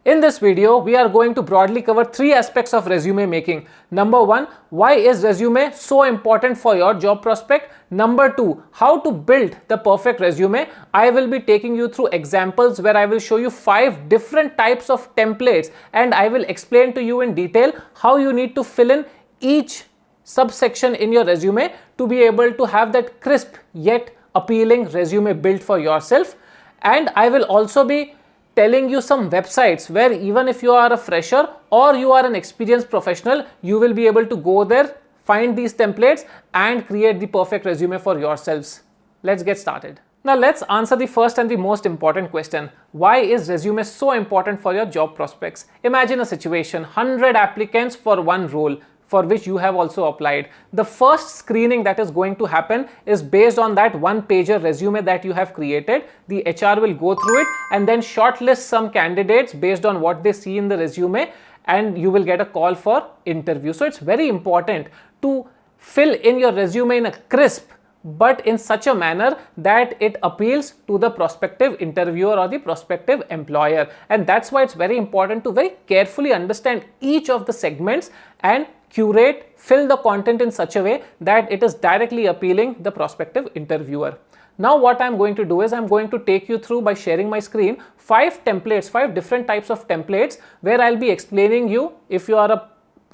In this video, we are going to broadly cover three aspects of resume making. Number one, why is resume so important for your job prospect? Number two, how to build the perfect resume. I will be taking you through examples where I will show you 5 different types of templates and I will explain to you in detail how you need to fill in each subsection in your resume to be able to have that crisp yet appealing resume built for yourself. And I will also be telling you some websites where even if you are a fresher or you are an experienced professional, you will be able to go there, find these templates and create the perfect resume for yourselves. Let's get started. Now let's answer the first and the most important question. Why is resume so important for your job prospects? Imagine a situation, 100 applicants for one role for which you have also applied. The first screening that is going to happen is based on that one-pager resume that you have created. The HR will go through it and then shortlist some candidates based on what they see in the resume, and you will get a call for interview. So it's very important to fill in your resume in a crisp but in such a manner that it appeals to the prospective interviewer or the prospective employer. And that's why it's very important to very carefully understand each of the segments and curate, fill the content in such a way that it is directly appealing the prospective interviewer. Now what I'm going to do is I'm going to take you through, by sharing my screen, 5 templates, 5 different types of templates where I'll be explaining you, if you are a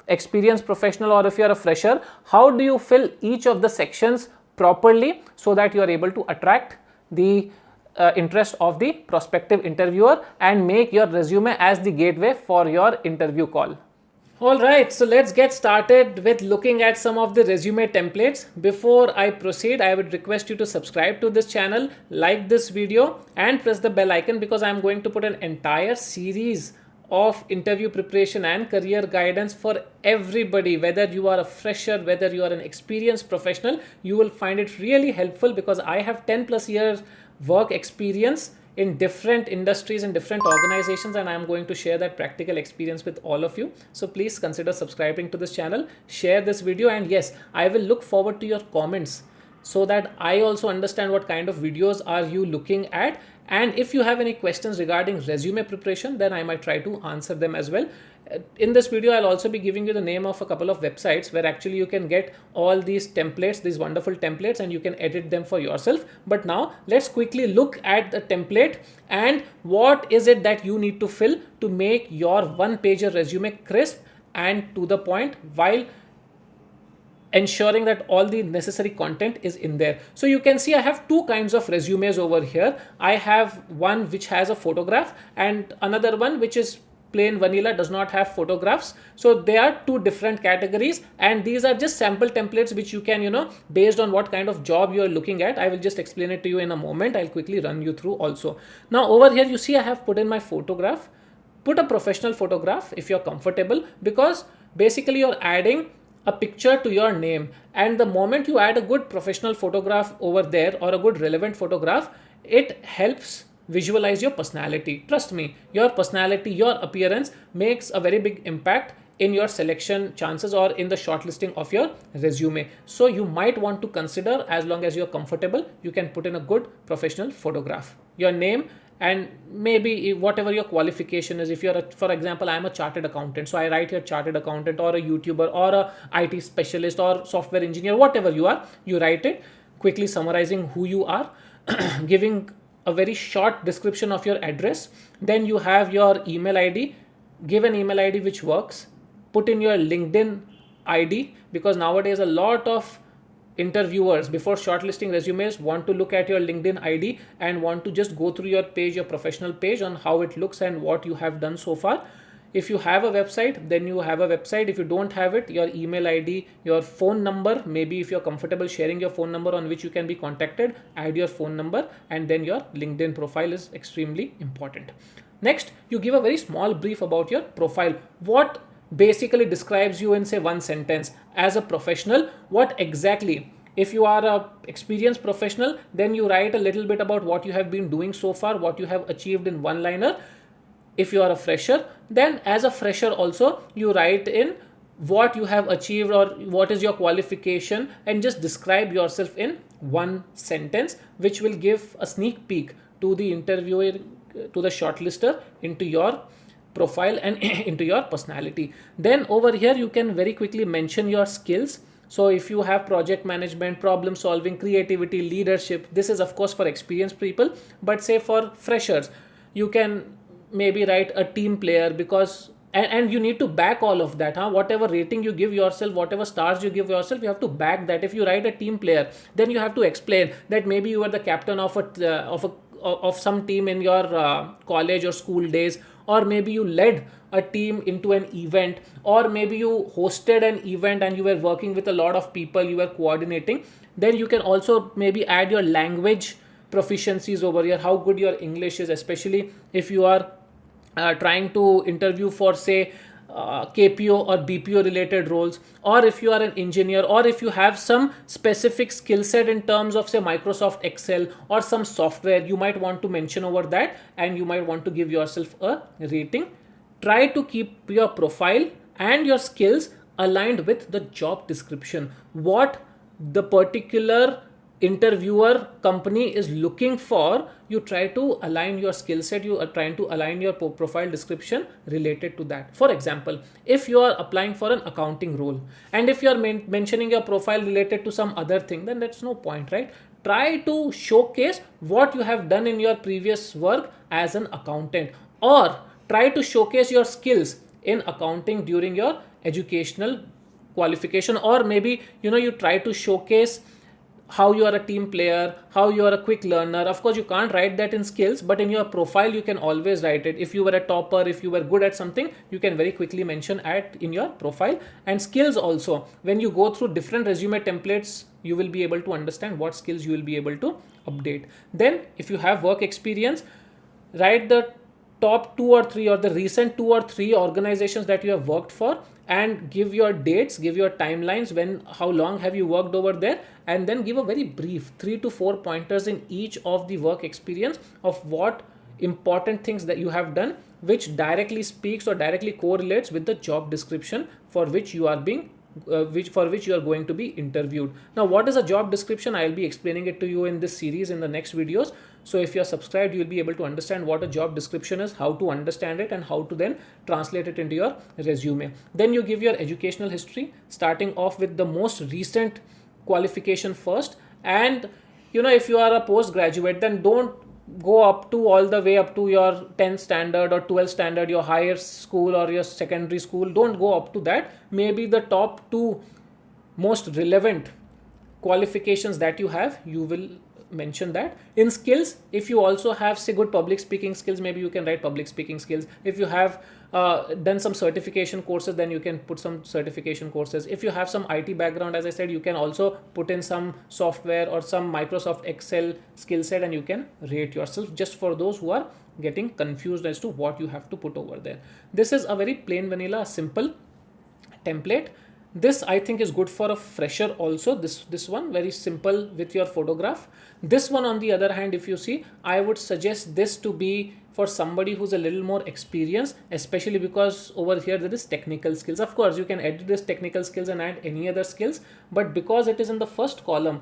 experienced professional or if you are a fresher, how do you fill each of the sections properly so that you are able to attract the interest of the prospective interviewer and make your resume as the gateway for your interview call. Alright, so let's get started with looking at some of the resume templates. Before I proceed, I would request you to subscribe to this channel, like this video and press the bell icon, because I'm going to put an entire series of interview preparation and career guidance for everybody. Whether you are a fresher, whether you are an experienced professional, you will find it really helpful, because I have 10 plus years work experience in different industries and different organizations, and I am going to share that practical experience with all of you. So please consider subscribing to this channel, share this video, and yes, I will look forward to your comments so that I also understand what kind of videos are you looking at. And if you have any questions regarding resume preparation, then I might try to answer them as well. In this video, I'll also be giving you the name of a couple of websites where actually you can get all these templates, these wonderful templates, and you can edit them for yourself. But now let's quickly look at the template and what is it that you need to fill to make your one-pager resume crisp and to the point, while ensuring that all the necessary content is in there. So you can see I have 2 kinds of resumes over here. I have one which has a photograph and another one which is plain vanilla, does not have photographs. So they are 2 different categories, and these are just sample templates which you can, based on what kind of job you are looking at. I will just explain it to you in a moment. I'll quickly run you through also. Now over here you see I have put in my photograph. Put a professional photograph if you're comfortable, because basically you're adding a picture to your name, and the moment you add a good professional photograph over there or a good relevant photograph, it helps visualize your personality. Trust me, your personality, your appearance makes a very big impact in your selection chances or in the shortlisting of your resume. So you might want to consider, as long as you're comfortable, you can put in a good professional photograph, your name, and maybe whatever your qualification is. If you're for example, I'm a chartered accountant, so I write here chartered accountant, or a YouTuber, or a IT specialist, or software engineer, whatever you are, you write it, quickly summarizing who you are, giving a very short description of your address. Then you have your email ID, give an email ID which works, put in your LinkedIn ID, because nowadays a lot of interviewers, before shortlisting resumes, want to look at your LinkedIn ID and want to just go through your page, your professional page, on how it looks and what you have done so far. If you have a website, then you have a website. If you don't have it, your email ID, your phone number, maybe if you're comfortable sharing your phone number on which you can be contacted, add your phone number, and then your LinkedIn profile is extremely important. Next, you give a very small brief about your profile. What basically describes you in, say, 1 sentence as a professional? What exactly? If you are a experienced professional, then you write a little bit about what you have been doing so far, what you have achieved in one-liner. If you are a fresher, then as a fresher also you write in what you have achieved or what is your qualification, and just describe yourself in 1 sentence, which will give a sneak peek to the interviewer, to the shortlister, into your profile and into your personality. Then over here you can very quickly mention your skills. So if you have project management, problem solving, creativity, leadership, this is of course for experienced people, but say for freshers, you can maybe write a team player, because and you need to back all of that, whatever rating you give yourself, whatever stars you give yourself, you have to back that. If you write a team player, then you have to explain that maybe you were the captain of some team in your college or school days, or maybe you led a team into an event, or maybe you hosted an event and you were working with a lot of people, you were coordinating. Then you can also maybe add your language proficiencies over here, how good your English is, especially if you are trying to interview for say KPO or BPO related roles, or if you are an engineer, or if you have some specific skill set in terms of say Microsoft Excel or some software, you might want to mention over that, and you might want to give yourself a rating. Try to keep your profile and your skills aligned with the job description, what the particular interviewer company is looking for. You try to align your skill set, you are trying to align your profile description related to that. For example, if you are applying for an accounting role, and if you are mentioning your profile related to some other thing, then that's no point, right? Try to showcase what you have done in your previous work as an accountant, or try to showcase your skills in accounting during your educational qualification, or maybe you try to showcase how you are a team player, how you are a quick learner. Of course you can't write that in skills, but in your profile you can always write it. If you were a topper, if you were good at something, you can very quickly mention it in your profile. And skills also, when you go through different resume templates, you will be able to understand what skills you will be able to update. Then if you have work experience, write the top 2 or 3 or the recent 2 or 3 organizations that you have worked for, and give your dates, give your timelines, how long have you worked over there, and then give a very brief 3 to 4 pointers in each of the work experience of what important things that you have done, which directly speaks or directly correlates with the job description for which you are being for which you are going to be interviewed. Now, what is a job description? I'll be explaining it to you in this series in the next videos. So if you're subscribed, you'll be able to understand what a job description is, how to understand it, and how to then translate it into your resume. Then you give your educational history, starting off with the most recent qualification first. And if you are a postgraduate, then don't go up to all the way up to your 10th standard or 12th standard, your higher school or your secondary school. Don't go up to that. Maybe the top 2 most relevant qualifications that you have, you will mention that. In skills, if you also have say good public speaking skills, maybe you can write public speaking skills. If you have done some certification courses, then you can put some certification courses. If you have some IT background, as I said, you can also put in some software or some Microsoft Excel skill set, and you can rate yourself, just for those who are getting confused as to what you have to put over there. This is a very plain vanilla simple template. This I think is good for a fresher also. This one very simple with your photograph. This one on the other hand, if you see, I would suggest this to be for somebody who's a little more experienced, especially because over here there is technical skills. Of course you can edit this technical skills and add any other skills, but because it is in the first column,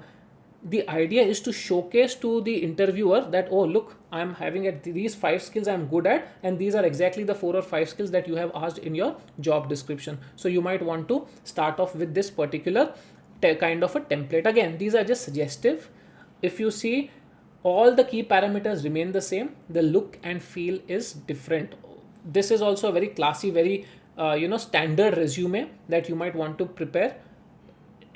the idea is to showcase to the interviewer that, oh look, I'm having these 5 skills I'm good at, and these are exactly the 4 or 5 skills that you have asked in your job description. So you might want to start off with this particular kind of a template. Again, these are just suggestive. If you see, all the key parameters remain the same, the look and feel is different. This is also a very classy, very standard resume that you might want to prepare.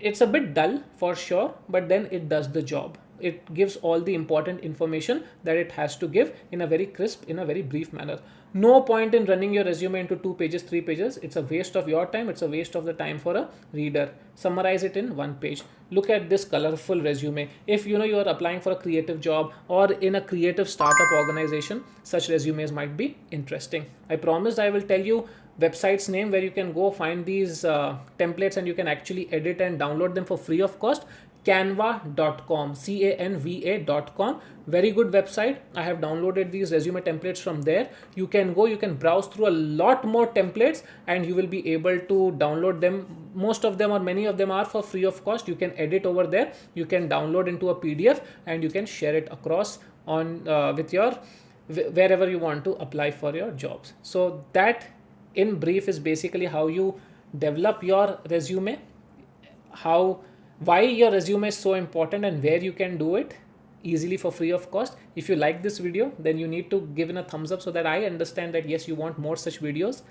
It's a bit dull for sure, but then it does the job. It gives all the important information that it has to give in a very crisp, in a very brief manner. No point in running your resume into 2 pages, 3 pages. It's a waste of your time. It's a waste of the time for a reader. Summarize it in 1 page. Look at this colorful resume. If you are applying for a creative job or in a creative startup organization, such resumes might be interesting. I promised I will tell you website's name where you can go find these templates and you can actually edit and download them for free of cost. Canva.com, Canva.com. Very good website. I have downloaded these resume templates from there. You can browse through a lot more templates and you will be able to download them. Most of them or many of them are for free of cost. You can edit over there. You can download into a PDF and you can share it across on with your wherever you want to apply for your jobs. So that in brief is basically how you develop your resume, how why your resume is so important and where you can do it easily for free of cost. If you like this video, then you need to give in a thumbs up so that I understand that yes, you want more such videos.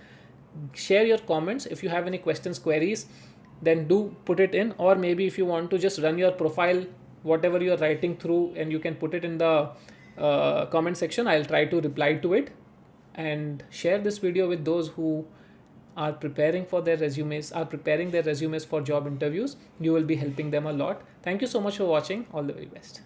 Share your comments. If you have any questions, queries, then do put it in, or maybe if you want to just run your profile, whatever you're writing through, and you can put it in the comment section. I'll try to reply to it. And share this video with those who are preparing for their resumes, are preparing their resumes for job interviews. You will be helping them a lot. Thank you so much for watching. All the very best.